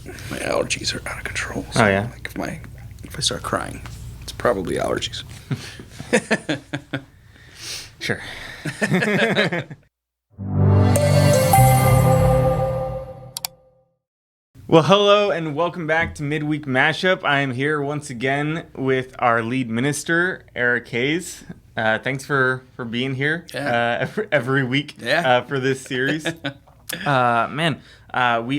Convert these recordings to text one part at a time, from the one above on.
My allergies are out of control. So yeah. Like if I start crying, it's probably allergies. Sure. Well, hello and welcome back to Midweek Mashup. I am here once again with our lead minister, Eric Hayes. Thanks for being here every week for this series. We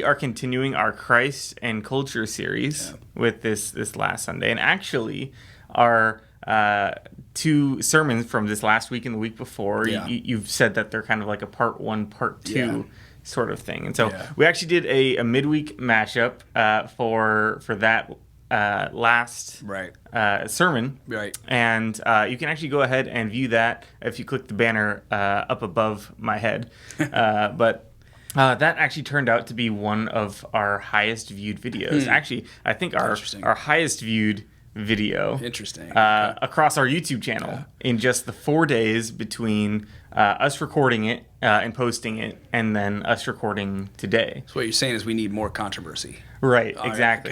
are continuing our Christ and Culture series with this last Sunday. And actually, our two sermons from this last week and the week before, you've said that they're kind of like a part one, part two sort of thing. And so we actually did a midweek mashup for that last sermon. Right. And you can actually go ahead and view that if you click the banner up above my head. But that actually turned out to be one of our highest viewed videos. Actually, I think our highest viewed video across our YouTube channel in just the 4 days between us recording it and posting it and then us recording today. So what you're saying is we need more controversy. Right, exactly.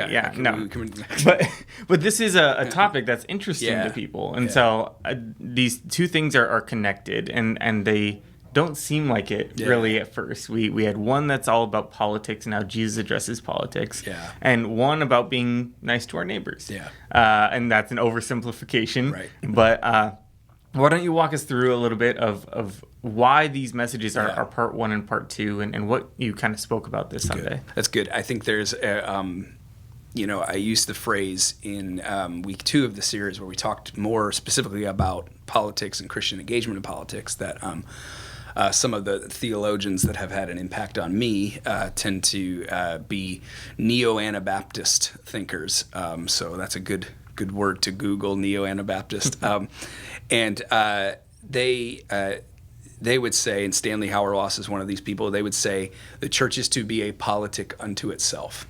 But this is a topic that's interesting to people. And so these two things are connected and they don't seem like it really at first. We had one that's all about politics and how Jesus addresses politics, and one about being nice to our neighbors. And that's an oversimplification. Right. But why don't you walk us through a little bit of why these messages are part one and part two, and what you kind of spoke about this Sunday? That's good. I think there's I used the phrase in week 2 of the series where we talked more specifically about politics and Christian engagement in politics that some of the theologians that have had an impact on me tend to be neo-Anabaptist thinkers. So that's a good word to Google, neo-Anabaptist. And they would say, and Stanley Hauerwas is one of these people, they would say the church is to be a politic unto itself.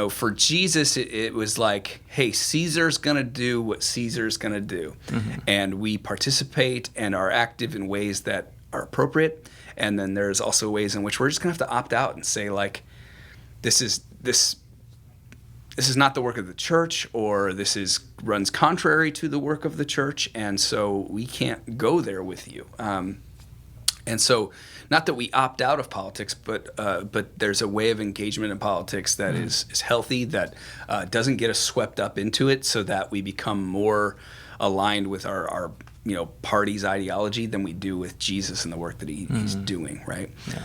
For Jesus, it was like, hey, Caesar's going to do what Caesar's going to do. Mm-hmm. And we participate and are active in ways that are appropriate. And then there's also ways in which we're just going to have to opt out and say, like, this is not the work of the church, or this runs contrary to the work of the church, and so we can't go there with you. And so, not that we opt out of politics, but there's a way of engagement in politics that is healthy, that doesn't get us swept up into it, so that we become more aligned with our party's ideology than we do with Jesus and the work that he's doing, right? Yeah.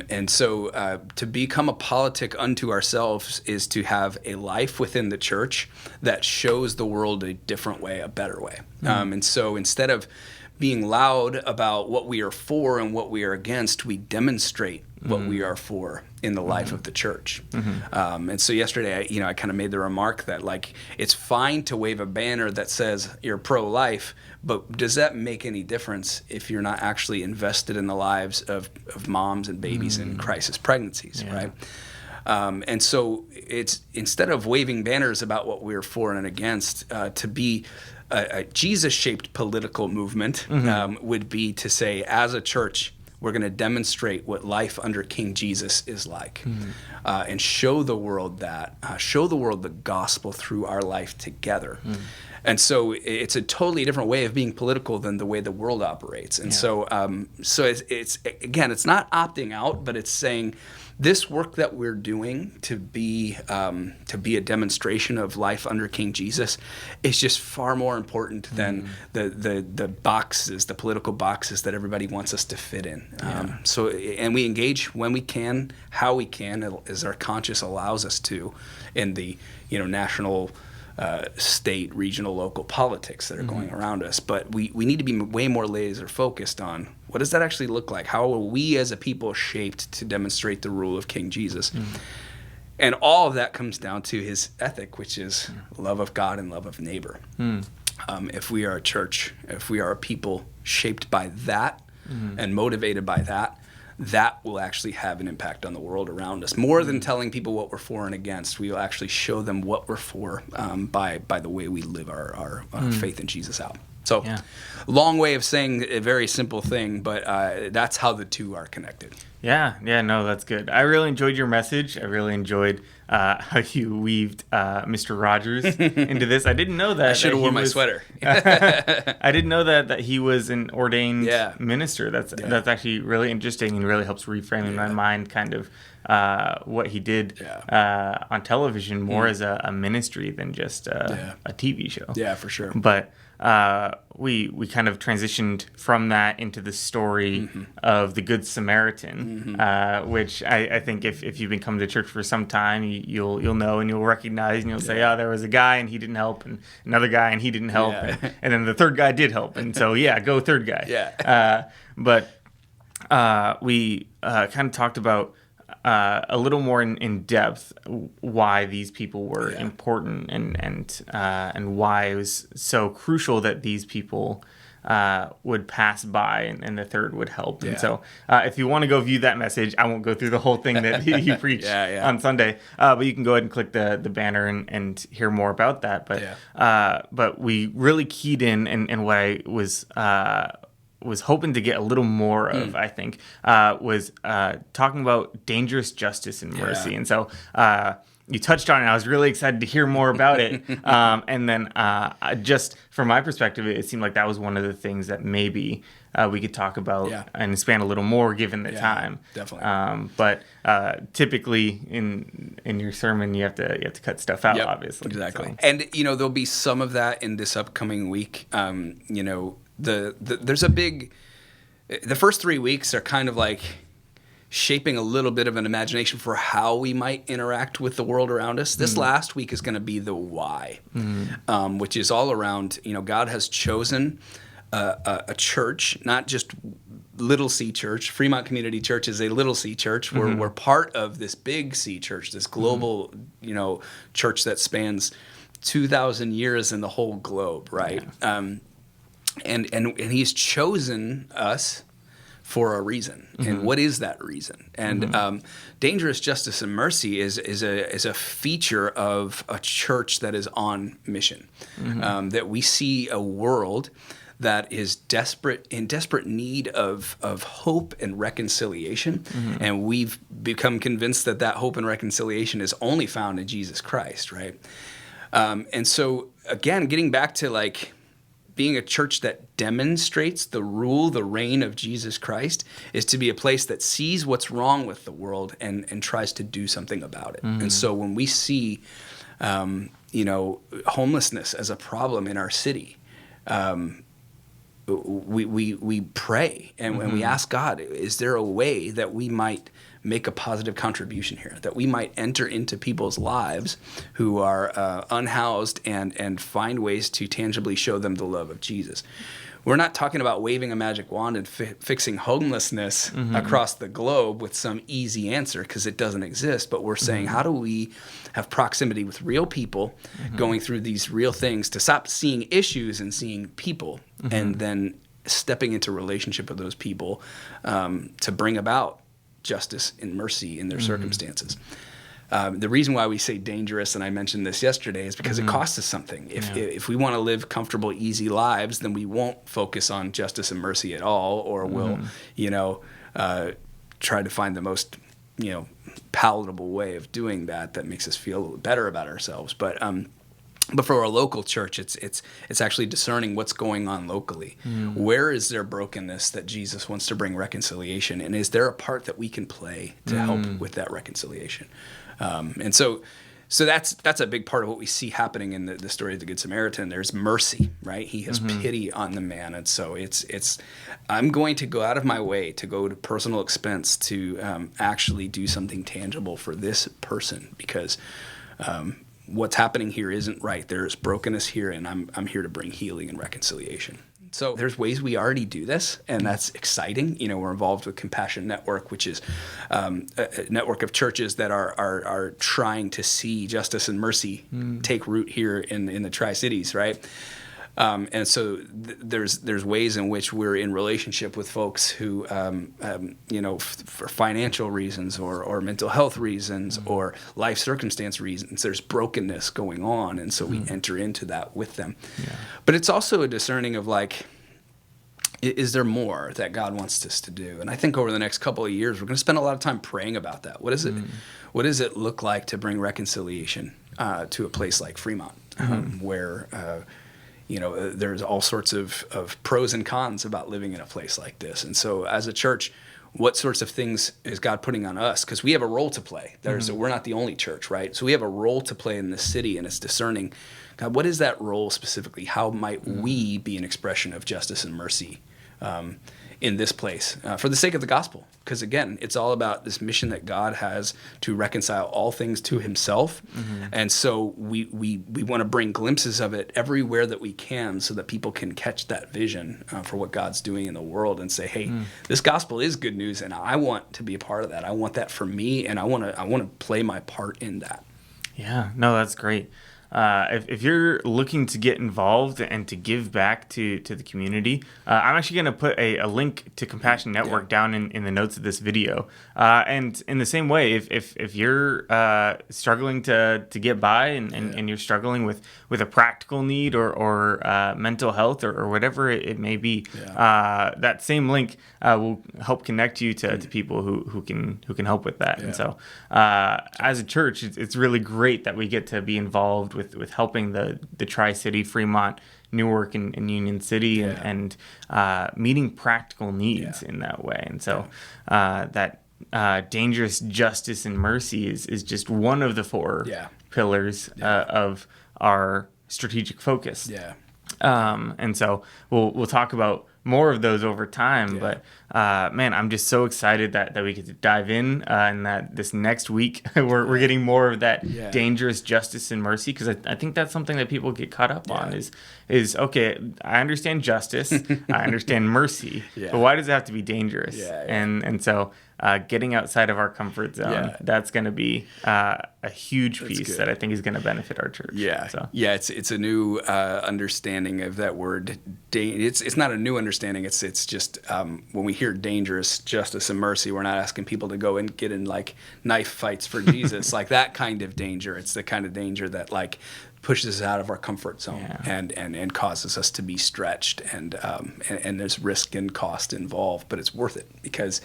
And so to become a politic unto ourselves is to have a life within the church that shows the world a different way, a better way. And so instead of being loud about what we are for and what we are against, we demonstrate what we are for in the life of the church. And so yesterday, I kind of made the remark that, like, it's fine to wave a banner that says you're pro-life, but does that make any difference if you're not actually invested in the lives of moms and babies in crisis pregnancies, right? And so it's, instead of waving banners about what we're for and against, to be a Jesus-shaped political movement would be to say, as a church, we're going to demonstrate what life under King Jesus is like, and show the world the gospel through our life together. And so it's a totally different way of being political than the way the world operates. And so it's again, it's not opting out, but it's saying, this work that we're doing to be a demonstration of life under King Jesus is just far more important than the boxes, the political boxes that everybody wants us to fit in. And we engage when we can, how we can, as our conscience allows us to, in the national, state, regional, local politics that are going around us. But we need to be way more laser focused on, what does that actually look like? How are we as a people shaped to demonstrate the rule of King Jesus? And all of that comes down to his ethic, which is love of God and love of neighbor. If we are a church, if we are a people shaped by that and motivated by that, that will actually have an impact on the world around us. More than telling people what we're for and against, we will actually show them what we're for by the way we live our faith in Jesus out. So, long way of saying a very simple thing, but that's how the two are connected. Yeah, no, that's good. I really enjoyed your message. I really enjoyed how you weaved Mr. Rogers into this. I didn't know that. I should have worn my sweater. I didn't know that he was an ordained minister. That's actually really interesting and really helps reframe in my mind kind of what he did on television more as a ministry than just a TV show. Yeah, for sure. But we kind of transitioned from that into the story of the Good Samaritan, which I think if you've been coming to church for some time, you'll know and you'll recognize and you'll say, oh, there was a guy and he didn't help, and another guy and he didn't help, and then the third guy did help, and so go third guy. But we kind of talked about a little more in depth why these people were important and why it was so crucial that these people would pass by and the third would help. And so if you want to go view that message, I won't go through the whole thing that you preached on Sunday, but you can go ahead and click the banner and hear more about that. But we really keyed in and what I was hoping to get a little more of, I think, was talking about dangerous justice and mercy. And so you touched on it. I was really excited to hear more about it. And then just from my perspective, it seemed like that was one of the things that maybe we could talk about and expand a little more given the time. Definitely. But typically in your sermon, you have to cut stuff out, obviously. Exactly. So. And, there'll be some of that in this upcoming week. There's a big, the first 3 weeks are kind of like shaping a little bit of an imagination for how we might interact with the world around us. This last week is going to be the why, which is all around, God has chosen a church, not just little C church. Fremont Community Church is a little C church. We're part of this big C church, this global, church that spans 2,000 years in the whole globe, right? And he's chosen us for a reason. And what is that reason? And dangerous justice and mercy is a feature of a church that is on mission. That we see a world that is in desperate need of hope and reconciliation. And we've become convinced that hope and reconciliation is only found in Jesus Christ, right? And so, again, getting back to being a church that demonstrates the rule, the reign of Jesus Christ, is to be a place that sees what's wrong with the world and tries to do something about it. And so when we see, homelessness as a problem in our city, we pray and we ask God, is there a way that we might make a positive contribution here, that we might enter into people's lives who are unhoused and find ways to tangibly show them the love of Jesus. We're not talking about waving a magic wand and fixing homelessness across the globe with some easy answer, because it doesn't exist. But we're saying, how do we have proximity with real people going through these real things, to stop seeing issues and seeing people, and then stepping into relationship with those people to bring about justice and mercy in their circumstances. The reason why we say dangerous, and I mentioned this yesterday, is because it costs us something. If we want to live comfortable, easy lives, then we won't focus on justice and mercy at all, or we'll, try to find the most, palatable way of doing that makes us feel better about ourselves. But for our local church, it's actually discerning what's going on locally. Where is there brokenness that Jesus wants to bring reconciliation, and is there a part that we can play to help with that reconciliation? And so that's a big part of what we see happening in the story of the Good Samaritan. There's mercy, right? He has pity on the man, and so it's I'm going to go out of my way to go to personal expense to actually do something tangible for this person, because what's happening here isn't right. There's brokenness here, and I'm here to bring healing and reconciliation. So there's ways we already do this, and that's exciting. We're involved with Compassion Network, which is a network of churches that are trying to see justice and mercy take root here in the Tri-Cities, right? And so there's ways in which we're in relationship with folks who, for financial reasons or mental health reasons or life circumstance reasons, there's brokenness going on. And so we enter into that with them. Yeah. But it's also a discerning of like, is there more that God wants us to do? And I think over the next couple of years, we're going to spend a lot of time praying about that. What does it look like to bring reconciliation to a place like Fremont, where there's all sorts of pros and cons about living in a place like this. And so as a church, what sorts of things is God putting on us? Because we have a role to play. We're not the only church, right? So we have a role to play in this city, and it's discerning, God, what is that role specifically? How might we be an expression of justice and mercy in this place for the sake of the gospel? Because again, it's all about this mission that God has to reconcile all things to himself. And so we want to bring glimpses of it everywhere that we can so that people can catch that vision for what God's doing in the world and say, hey, this gospel is good news, and I want to be a part of that. I want that for me, and I want to play my part in that. Yeah, no, that's great. If you're looking to get involved and to give back to the community, I'm actually going to put a link to Compassion Network down in the notes of this video. And in the same way, if you're struggling to get by and you're struggling with a practical need or mental health or whatever it may be, that same link will help connect you to people who can help with that. Yeah. And so as a church, it's really great that we get to be involved with helping the Tri-City, Fremont, Newark, and Union City, and meeting practical needs in that way. And so that dangerous justice and mercy is just one of the four pillars of our strategic focus. Yeah. And so we'll talk about more of those over time, but man, I'm just so excited that we get to dive in, and that this next week we're getting more of that dangerous justice and mercy, because I think that's something that people get caught up on is okay, I understand justice, I understand mercy, but why does it have to be dangerous? And so getting outside of our comfort zone, that's going to be a huge piece that I think is going to benefit our church. It's a new understanding of that word. It's not a new understanding. It's just when we hear dangerous justice and mercy, we're not asking people to go and get in like knife fights for Jesus, like that kind of danger. It's the kind of danger that like pushes us out of our comfort zone and causes us to be stretched, and there's risk and cost involved, but it's worth it because.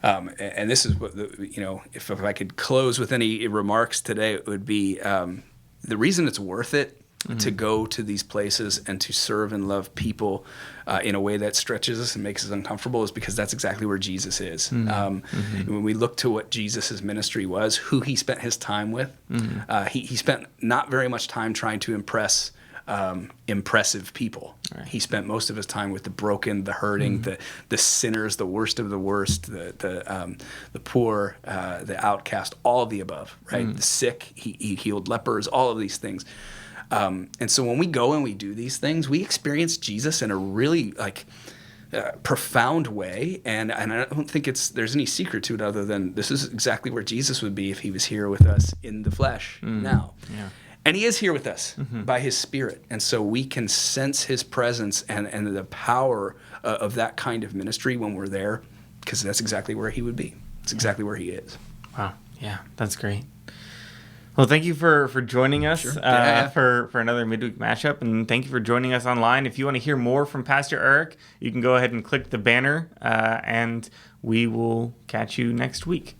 And this is what if I could close with any remarks today, it would be the reason it's worth it to go to these places and to serve and love people in a way that stretches us and makes us uncomfortable is because that's exactly where Jesus is. When we look to what Jesus' ministry was, who he spent his time with, he spent not very much time trying to impress impressive people. Right. He spent most of his time with the broken, the hurting, the sinners, the worst of the worst, the poor, the outcast, all of the above, right? The sick, he healed lepers, all of these things. And so when we go and we do these things, we experience Jesus in a really profound way, and I don't think there's any secret to it other than this is exactly where Jesus would be if he was here with us in the flesh now. Yeah. And he is here with us by his Spirit. And so we can sense his presence and the power of that kind of ministry when we're there, because that's exactly where he would be. It's exactly where he is. Wow. Yeah, that's great. Well, thank you for joining us for another Midweek Mashup. And thank you for joining us online. If you want to hear more from Pastor Eric, you can go ahead and click the banner, and we will catch you next week.